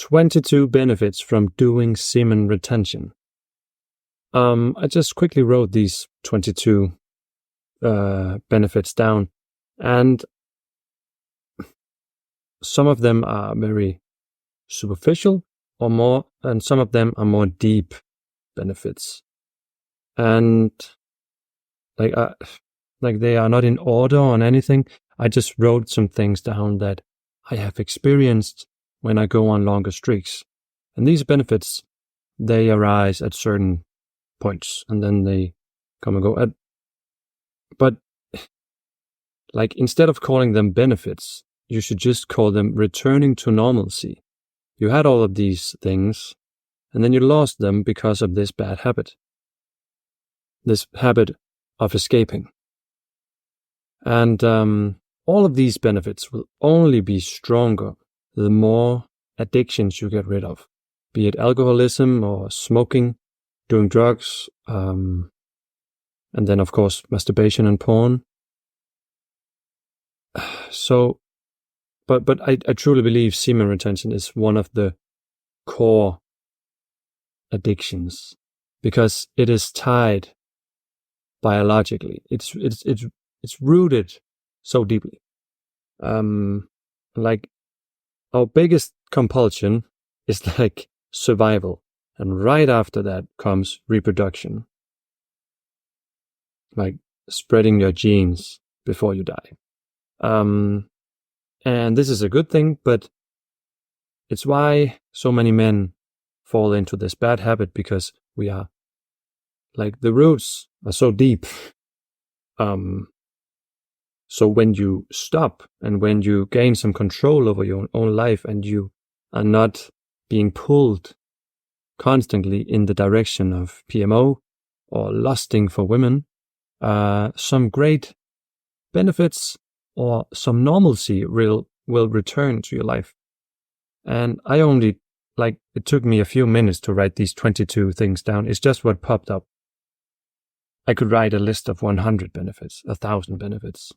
22 benefits from doing semen retention. I just quickly wrote these 22 benefits down, and some of them are very superficial and some of them are more deep benefits. And like they are not in order on anything. I just wrote some things down that I have experienced when I go on longer streaks. And these benefits, they arise at certain points and then they come and go. But like, instead of calling them benefits, you should just call them returning to normalcy. You had all of these things and then you lost them because of this bad habit. This habit of escaping. And all of these benefits will only be stronger the more addictions you get rid of, be it alcoholism or smoking, doing drugs, and then of course masturbation and porn. So, but I truly believe semen retention is one of the core addictions because it is tied biologically. It's rooted so deeply. Like, our biggest compulsion is like survival, and right after that comes reproduction, like spreading your genes before you die. And this is a good thing, but it's why so many men fall into this bad habit, because we are like, the roots are so deep. So when you stop and when you gain some control over your own life and you are not being pulled constantly in the direction of PMO or lusting for women, some great benefits or some normalcy will return to your life. And I only, it took me a few minutes to write these 22 things down. It's just what popped up. I could write a list of 100 benefits, 1,000 benefits.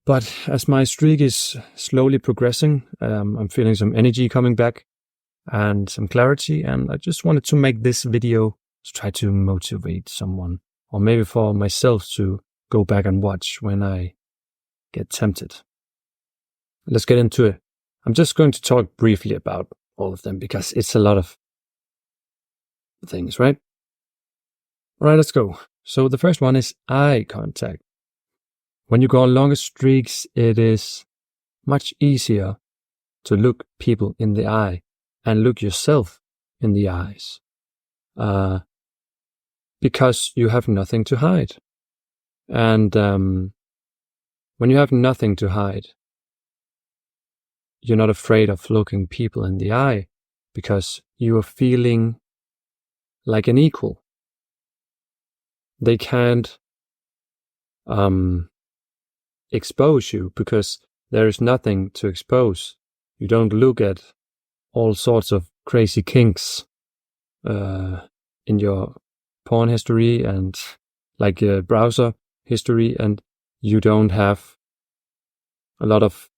But as my streak is slowly progressing, I'm feeling some energy coming back and some clarity. And I just wanted to make this video to try to motivate someone, or maybe for myself to go back and watch when I get tempted. Let's get into it. I'm just going to talk briefly about all of them because it's a lot of things, right? All right, let's go. So the first one is eye contact. When you go on longer streaks, it is much easier to look people in the eye and look yourself in the eyes, because you have nothing to hide. And when you have nothing to hide, you're not afraid of looking people in the eye because you are feeling like an equal. They can't expose you because there is nothing to expose. You don't look at all sorts of crazy kinks in your porn history and like browser history, and you don't have a lot of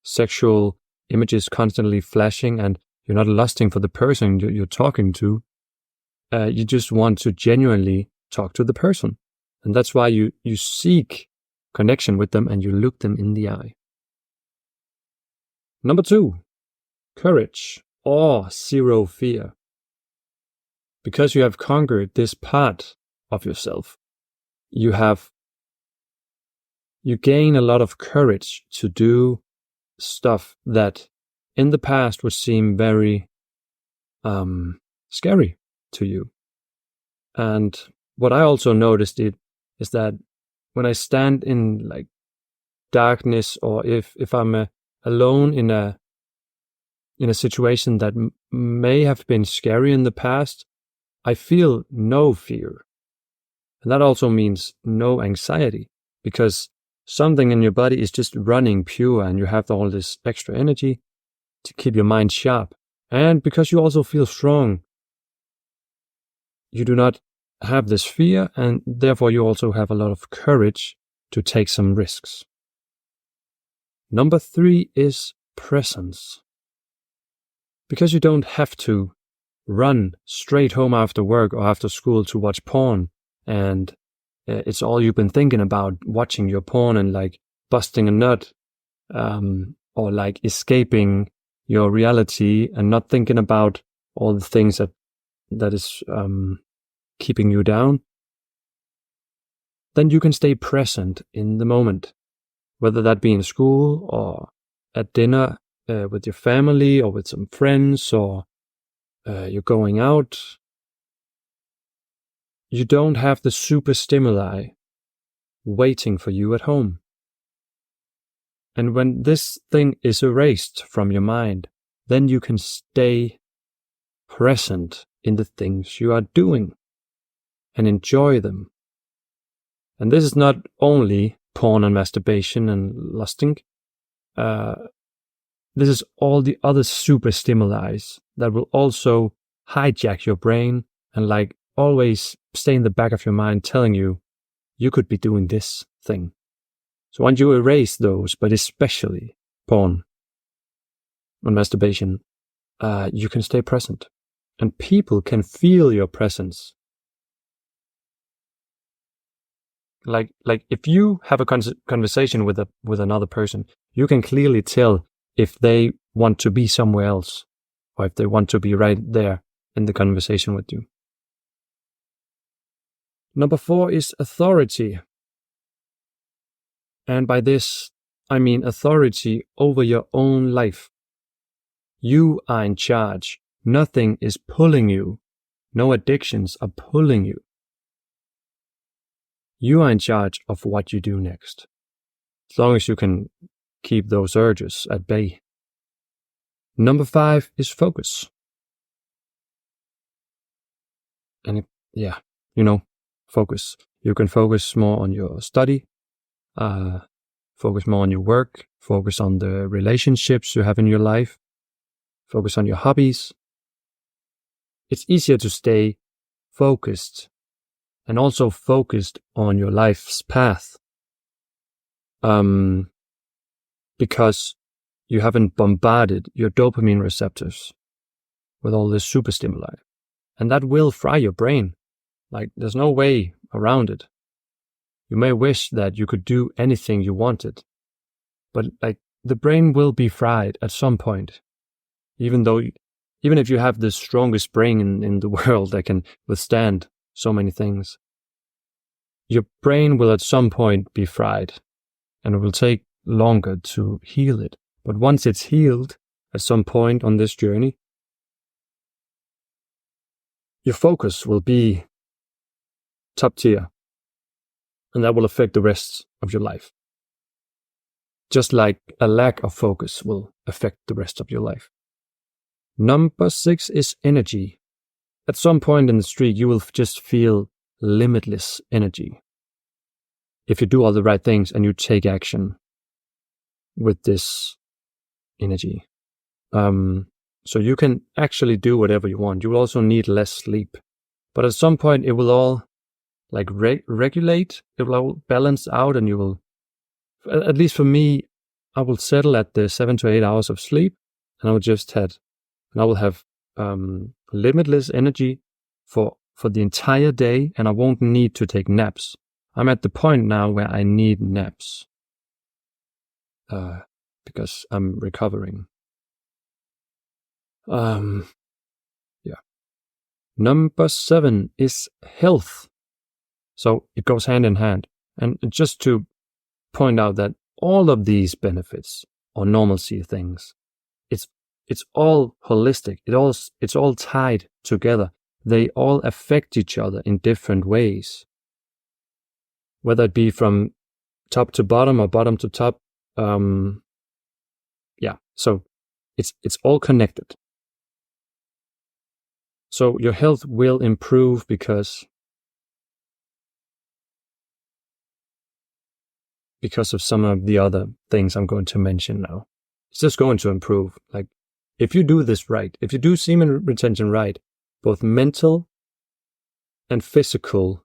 sexual images constantly flashing, and you're not lusting for the person you're talking to. You just want to genuinely talk to the person. And that's why you seek connection with them and you look them in the eye. Number 2, courage or zero fear. Because you have conquered this part of yourself, you gain a lot of courage to do stuff that in the past would seem very scary to you. And what I also noticed is that when I stand in like darkness, or if I'm alone in a situation that may have been scary in the past, I feel no fear. And that also means no anxiety, because something in your body is just running pure and you have all this extra energy to keep your mind sharp. And because you also feel strong, you do not have this fear, and therefore you also have a lot of courage to take some risks. Number 3 is presence. Because you don't have to run straight home after work or after school to watch porn, and it's all you've been thinking about, watching your porn and like busting a nut, or like escaping your reality and not thinking about all the things that is keeping you down. Then you can stay present in the moment, whether that be in school or at dinner with your family or with some friends, or you're going out. You don't have the super stimuli waiting for you at home. And when this thing is erased from your mind, then you can stay present in the things you are doing and enjoy them. And this is not only porn and masturbation and lusting. This is all the other super stimuli that will also hijack your brain and like always stay in the back of your mind telling you, you could be doing this thing. So once you erase those, but especially porn and masturbation, you can stay present. And people can feel your presence. Like if you have a conversation with another person, you can clearly tell if they want to be somewhere else, or if they want to be right there in the conversation with you. Number 4 is authority. And by this, I mean authority over your own life. You are in charge. Nothing is pulling you. No addictions are pulling you. You are in charge of what you do next, as long as you can keep those urges at bay. Number 5 is focus. And focus. You can focus more on your study, focus more on your work, focus on the relationships you have in your life, focus on your hobbies. It's easier to stay focused and also focused on your life's path, because you haven't bombarded your dopamine receptors with all this super stimuli. And that will fry your brain. Like, there's no way around it. You may wish that you could do anything you wanted, but like the brain will be fried at some point. Even if you have the strongest brain in the world that can withstand so many things, your brain will at some point be fried, and it will take longer to heal it. But once it's healed at some point on this journey, your focus will be top tier, and that will affect the rest of your life. Just like a lack of focus will affect the rest of your life. Number 6 is energy. At some point in the streak, you will just feel limitless energy if you do all the right things and you take action with this energy. So you can actually do whatever you want. You will also need less sleep. But at some point, it will all like regulate. It will all balance out, and you will, at least for me, I will settle at the 7 to 8 hours of sleep, and I will have limitless energy for the entire day, and I won't need to take naps. I'm at the point now where I need naps because I'm recovering. Number 7 is health. So it goes hand in hand. And just to point out that all of these benefits or normalcy things, it's all holistic. It's all tied together. They all affect each other in different ways. Whether it be from top to bottom or bottom to top. So it's all connected. So your health will improve because of some of the other things I'm going to mention now. It's just going to improve. Like, if you do this right, if you do semen retention right, both mental and physical,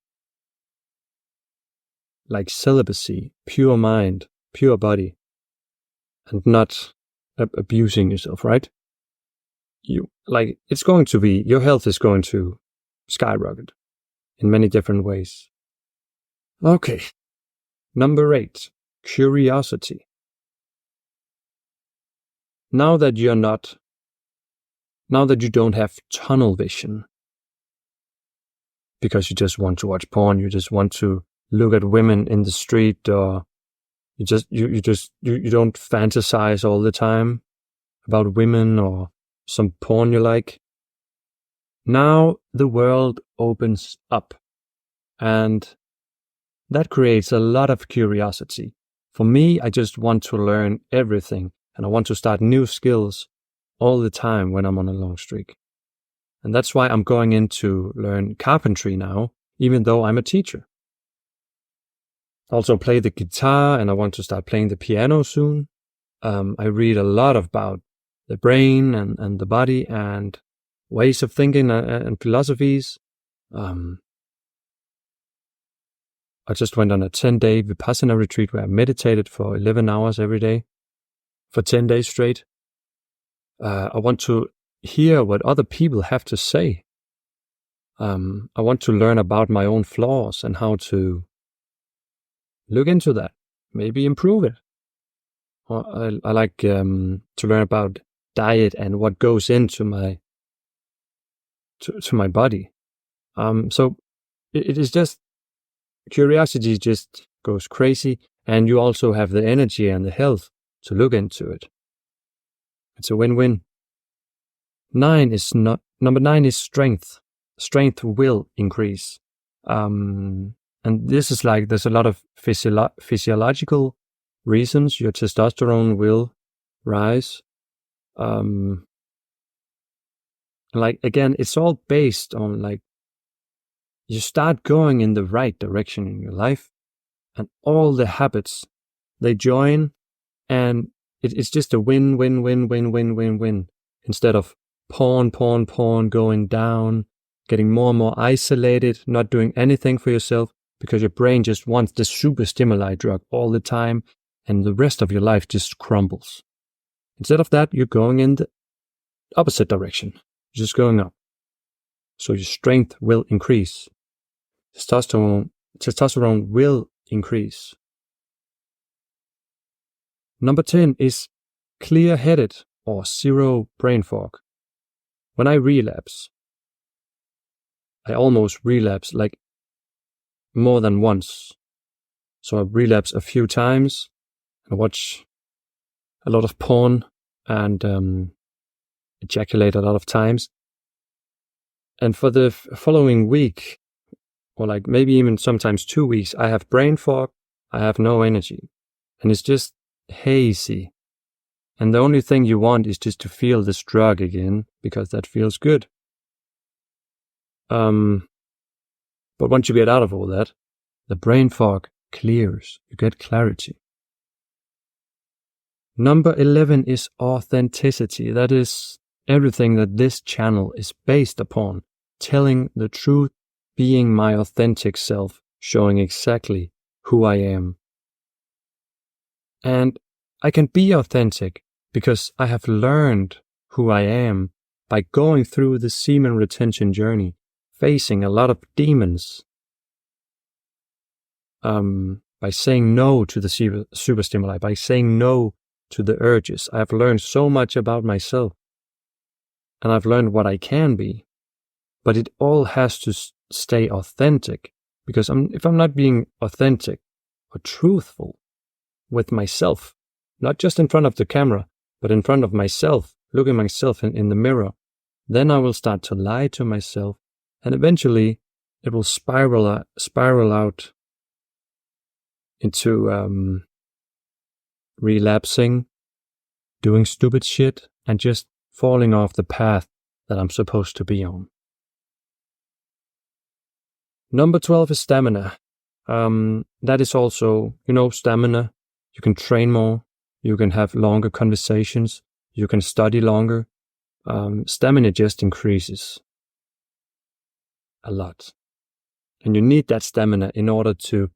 like celibacy, pure mind, pure body, and not abusing yourself, right? It's going to be, your health is going to skyrocket in many different ways. Okay. Number 8, curiosity. Now that you don't have tunnel vision, because you just want to watch porn, you just want to look at women in the street, or you don't fantasize all the time about women or some porn you like. Now the world opens up, and that creates a lot of curiosity. For me, I just want to learn everything, and I want to start new skills all the time when I'm on a long streak. And that's why I'm going in to learn carpentry now, even though I'm a teacher. I also play the guitar, and I want to start playing the piano soon. I read a lot about the brain and the body and ways of thinking and philosophies. I just went on a 10-day Vipassana retreat where I meditated for 11 hours every day for 10 days straight. I want to hear what other people have to say. I want to learn about my own flaws and how to look into that, maybe improve it. I like to learn about diet and what goes into my body. So it is just, curiosity just goes crazy, and you also have the energy and the health to look into it. It's a win-win. Number 9 is strength. Strength will increase. And this is like, there's a lot of physiological reasons. Your testosterone will rise. Again, it's all based on you start going in the right direction in your life, and all the habits, they join, and it's just a win, win, win, win, win, win, win. Instead of porn, going down, getting more and more isolated, not doing anything for yourself because your brain just wants the super stimuli drug all the time, and the rest of your life just crumbles. Instead of that, you're going in the opposite direction. You're just going up. So your strength will increase. Testosterone will increase. Number 10 is clear-headed or zero brain fog. When I relapse, I almost relapse more than once. So I relapse a few times. I watch a lot of porn and ejaculate a lot of times. And for the following week, or maybe even sometimes 2 weeks, I have brain fog, I have no energy. And it's just hazy. And the only thing you want is just to feel this drug again, because that feels good. But once you get out of all that, the brain fog clears. You get clarity. Number 11 is authenticity. That is everything that this channel is based upon. Telling the truth, being my authentic self, showing exactly who I am. And I can be authentic because I have learned who I am by going through the semen retention journey, facing a lot of demons, by saying no to the super stimuli, by saying no to the urges. I have learned so much about myself, and I've learned what I can be, but it all has to stay authentic, because if I'm not being authentic or truthful with myself, not just in front of the camera, but in front of myself, looking myself in the mirror, then I will start to lie to myself, and eventually it will spiral out into relapsing, doing stupid shit, and just falling off the path that I'm supposed to be on. Number 12 is stamina. That is also, stamina. You can train more. You can have longer conversations. You can study longer. Stamina just increases a lot. And you need that stamina in order to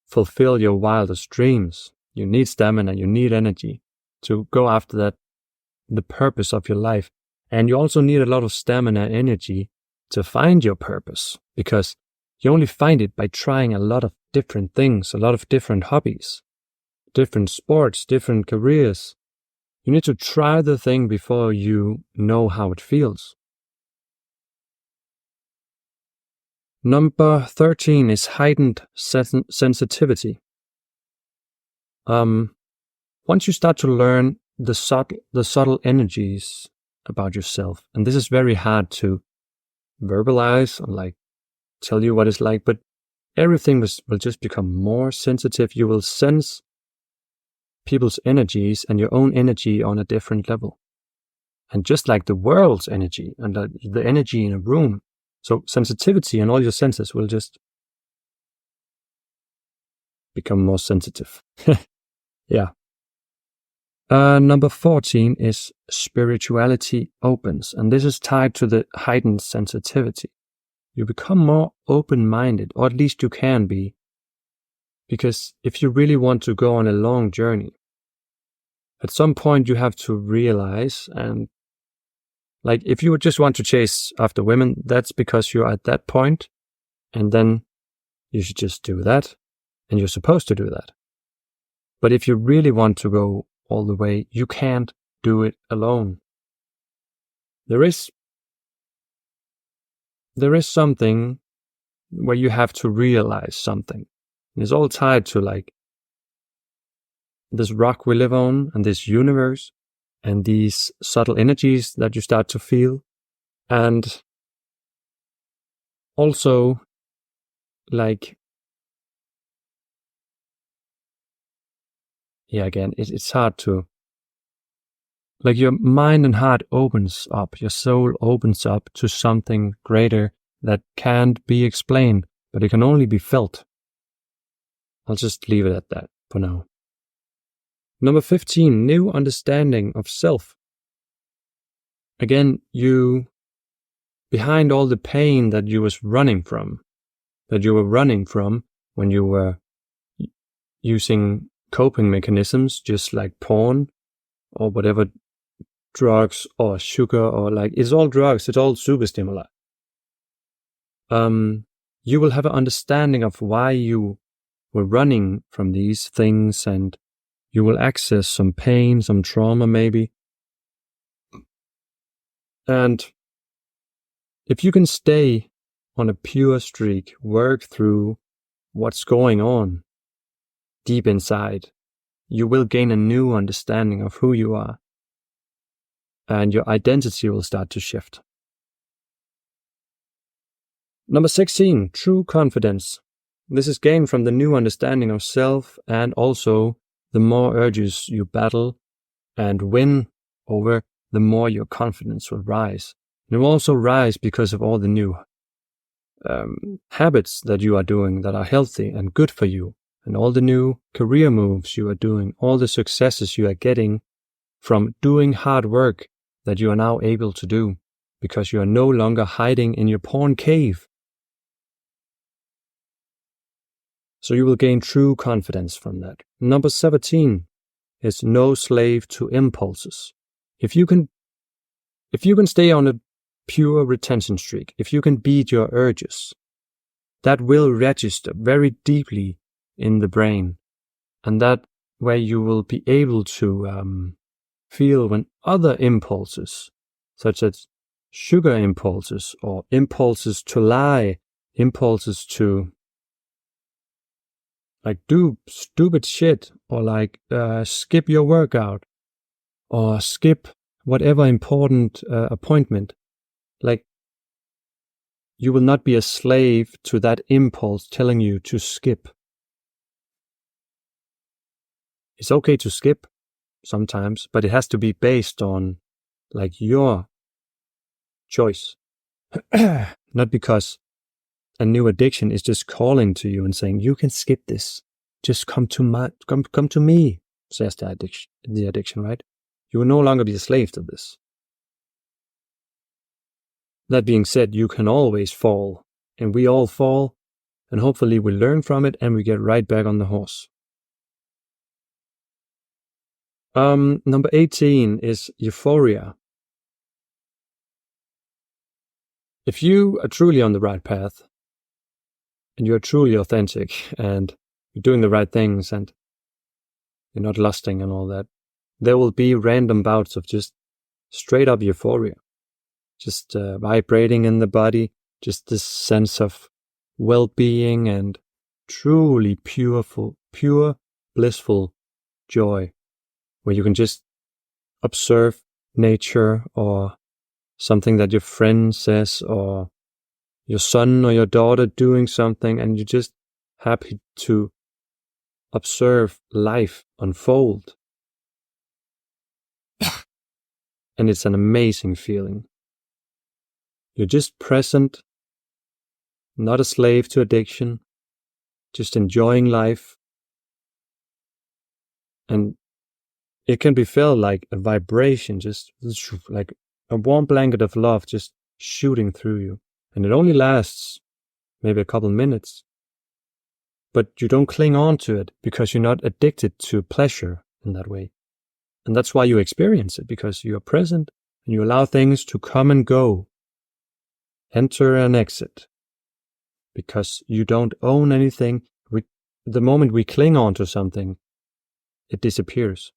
fulfill your wildest dreams. You need stamina. You need energy to go after that the purpose of your life. And you also need a lot of stamina and energy to find your purpose, because you only find it by trying a lot of different things, a lot of different hobbies, different sports, different careers. You need to try the thing before you know how it feels. Number 13 is heightened sensitivity. Once you start to learn the subtle energies about yourself, and this is very hard to verbalize or like tell you what it's like, but everything will just become more sensitive. You will sense people's energies and your own energy on a different level. And just like the world's energy and the energy in a room. So sensitivity and all your senses will just become more sensitive. Yeah. Number 14 is spirituality opens, and this is tied to the heightened sensitivity. You become more open-minded, or at least you can be, because if you really want to go on a long journey, at some point you have to realize, and like if you just want to chase after women, that's because you're at that point, and then you should just do that, and you're supposed to do that. But if you really want to go all the way, you can't do it alone. There is something where you have to realize something. And it's all tied to like this rock we live on and this universe and these subtle energies that you start to feel. And also like, yeah, again, it's hard to, like your mind and heart opens up, your soul opens up to something greater that can't be explained, but it can only be felt. I'll just leave it at that for now. Number 15, new understanding of self. Again, behind all the pain that you were running from when you were using coping mechanisms, just like porn or whatever, drugs or sugar, or like, it's all drugs, it's all super stimuli. You will have an understanding of why you were running from these things, and you will access some pain, some trauma maybe. And if you can stay on a pure streak, work through what's going on deep inside, you will gain a new understanding of who you are, and your identity will start to shift. Number 16, true confidence. This is gained from the new understanding of self, and also the more urges you battle and win over, the more your confidence will rise. And it will also rise because of all the new habits that you are doing that are healthy and good for you, and all the new career moves you are doing, all the successes you are getting from doing hard work that you are now able to do, because you are no longer hiding in your porn cave. So you will gain true confidence from that. Number 17 is no slave to impulses. If you can stay on a pure retention streak, if you can beat your urges, that will register very deeply in the brain, and that way you will be able to feel when other impulses, such as sugar impulses or impulses to lie, impulses to like do stupid shit, or like skip your workout, or skip whatever important appointment, like you will not be a slave to that impulse telling you to skip. It's okay to skip sometimes, but it has to be based on like your choice. Not because a new addiction is just calling to you and saying, you can skip this. Just come to me, says the addiction, right? You will no longer be a slave to this. That being said, you can always fall, and we all fall, and hopefully we learn from it and we get right back on the horse. Number 18 is Euphoria. If you are truly on the right path, and you're truly authentic, and you're doing the right things, and you're not lusting and all that, there will be random bouts of just straight up euphoria, just vibrating in the body, just this sense of well-being and truly pure, blissful joy, where you can just observe nature or something that your friend says or your son or your daughter doing something, and you're just happy to observe life unfold. And it's an amazing feeling. You're just present, not a slave to addiction, just enjoying life. And it can be felt like a vibration, just like a warm blanket of love just shooting through you. And it only lasts maybe a couple minutes. But you don't cling on to it because you're not addicted to pleasure in that way. And that's why you experience it, because you are present and you allow things to come and go, enter and exit, because you don't own anything. The moment we cling on to something, it disappears.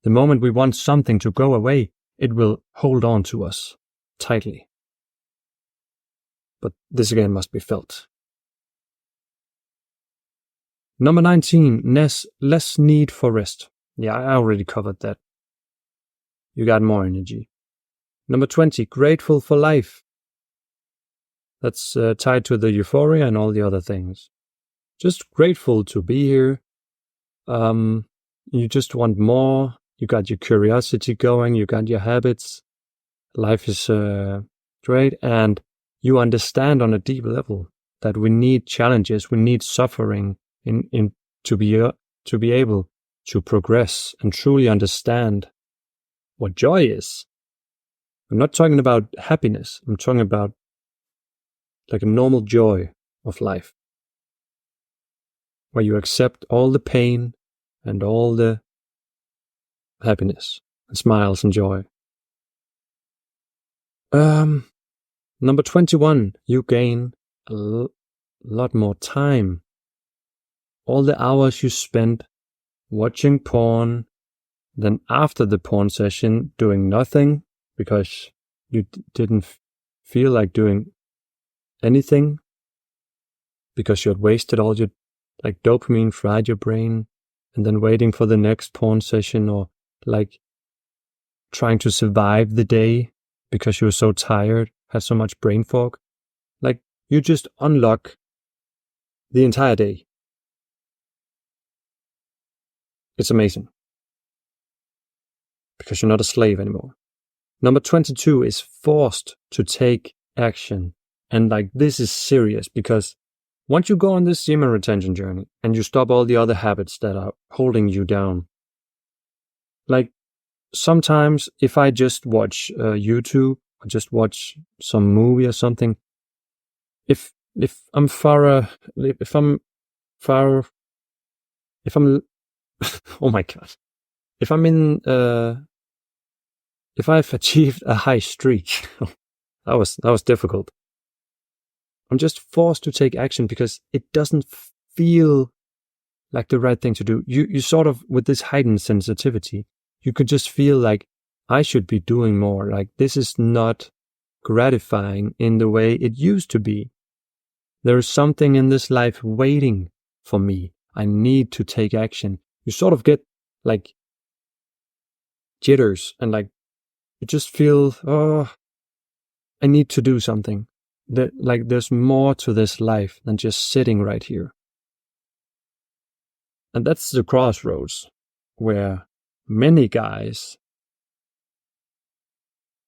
The moment we want something to go away, it will hold on to us tightly. But this again must be felt. Number 19, less need for rest. Yeah, I already covered that. You got more energy. Number 20, grateful for life. That's tied to the euphoria and all the other things. Just grateful to be here. You just want more. You got your curiosity going. You got your habits. Life is great. And you understand on a deep level that we need challenges. We need suffering to be able to progress and truly understand what joy is. I'm not talking about happiness. I'm talking about like a normal joy of life, where you accept all the pain and all the happiness and smiles and joy. Number 21, you gain a lot more time. All the hours you spent watching porn, then after the porn session doing nothing because you didn't feel like doing anything, because you had wasted all your dopamine, fried your brain, and then waiting for the next porn session, or trying to survive the day because you were so tired, had so much brain fog. You just unlock the entire day. It's amazing. Because you're not a slave anymore. Number 22 is forced to take action. And this is serious, because once you go on this semen retention journey and you stop all the other habits that are holding you down, sometimes if I just watch YouTube or just watch some movie or something, if I'm oh my God, if I've achieved a high streak, that was difficult. I'm just forced to take action because it doesn't feel like the right thing to do. You sort of, with this heightened sensitivity, you could just feel like I should be doing more. This is not gratifying in the way it used to be. There is something in this life waiting for me. I need to take action. You sort of get jitters and you just feel, oh, I need to do something. There's more to this life than just sitting right here. And that's the crossroads where many guys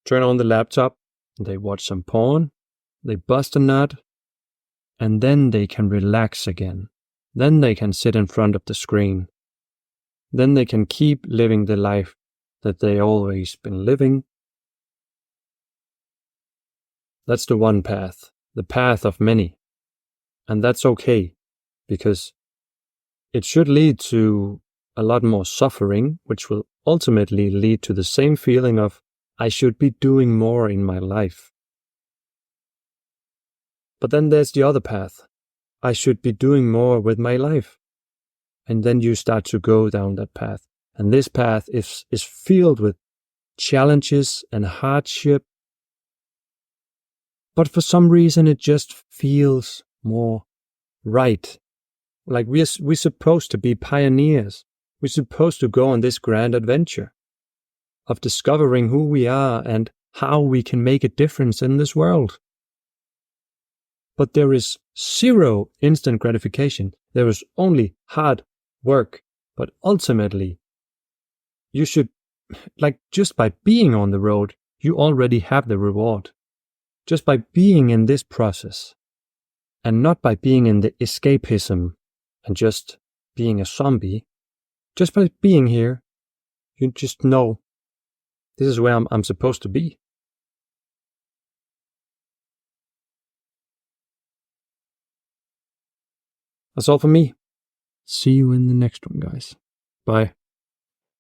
turn on the laptop, they watch some porn, they bust a nut, and then they can relax again. Then they can sit in front of the screen. Then they can keep living the life that they always been living. That's the one path, the path of many. And that's okay, because it should lead to a lot more suffering, which will ultimately lead to the same feeling of, I should be doing more in my life. But then there's the other path. I should be doing more with my life. And then you start to go down that path. And this path is filled with challenges and hardship. But for some reason, it just feels more right. Like we're supposed to be pioneers. We're supposed to go on this grand adventure of discovering who we are and how we can make a difference in this world. But there is zero instant gratification. There is only hard work. But ultimately, you should, like, just by being on the road, you already have the reward. Just by being in this process, and not by being in the escapism and just being a zombie. Just by being here, you just know this is where I'm supposed to be. That's all for me. See you in the next one, guys. Bye.